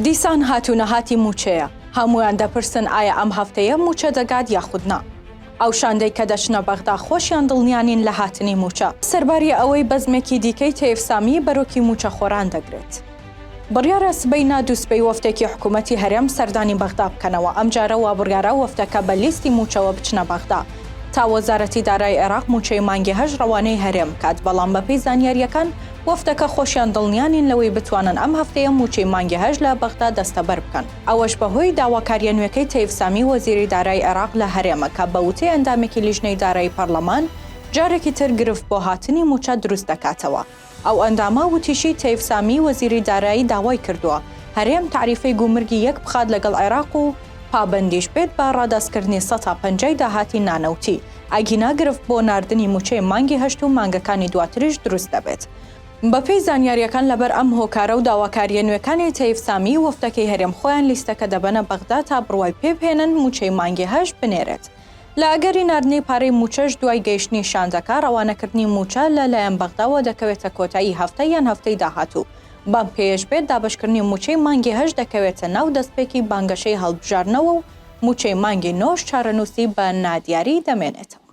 دیسان هاتوونەهاتی موچەیە. هەمویان دەپرسن ئایا ئەم هەفتەیە موچە دەگات یاخودنا. ئەو شاندەی کە دەچنە بەغدا خۆشیان دڵنیانین لە هاتنی موچە. سەرباری ئەوەی بەزمێکی دیکەی تەیفسامی بەرۆکی موچە خۆران دەگرێت. بڕیارە سبەینا دووسبەی وەفتێکی حکوومەتی هەرێم سەردانی بەغدا بکەنەوە. ئەم جارە وا بڕیارە وەفتەکە بە لیستی موچەوە بچنە بەغدا. تا وەزارەتی دارای عێراق موچەی مانگی هەژ ڕەوانەی هەرێم کات، بەڵام بەپێی زانیاریەکان وەفتەکە خۆشیان دڵنیانین لەوەی بتوانن ئەم هەفتەیە موچەی مانگی هەژ لە بەغدا دەستەبەر بکەن. ئەوەش بەهۆی داواکاریە نوێکەی تەیفسامی وەزیری دارای عێراق لە هەرێمە کە بە وتەی ئەندامێکی لیژنەی دارایی پەرلەمان جارێکی تر گرفت بۆ هاتنی موچە دروست دەکاتەوە. ئەو ئەندامە وتیشی تەیفسامی وەزیری دارایی داوای کردووە هەرێم تعریفەی گومرگی یەک بخات لەگەڵ عێراق و پابەندیش بێت بە ڕاداستکردنی 150 داهاتی نانەوتی. ئاگینا گرفت بۆ ناردنی موچەی مانگی هەشت و مانگەکانی دواتریش دروست دەبێت. بەپێی زانیاریەکان لەبەر ئەم هۆکارە و داواکاریە نوێەکانی تەیفسامی وەفتەکەی هەرێم خۆیان لیستەکە دەبەنە بەغدا تا بڕوای پێبهێنن موچەی مانگی هەژ بنێرێت. لە ئەگەری ناردنی پارەی موچەش دوای گەیشتنی شانزەکە ڕەوانەکردنی موچە لەلایەن بەغداوە دەکەوێتە کۆتایی هەفتەی یان هەفتەی داهاتوو. بەم پێش بێت دابشکردنی موچەی مانگی هەژ دەکەوێتە ناو دەستپێکی بانگەشەی هەڵبژارنەوە و موچەی مانگی نۆش چارەنووسی بە نادیاری دەمێنێتەوە.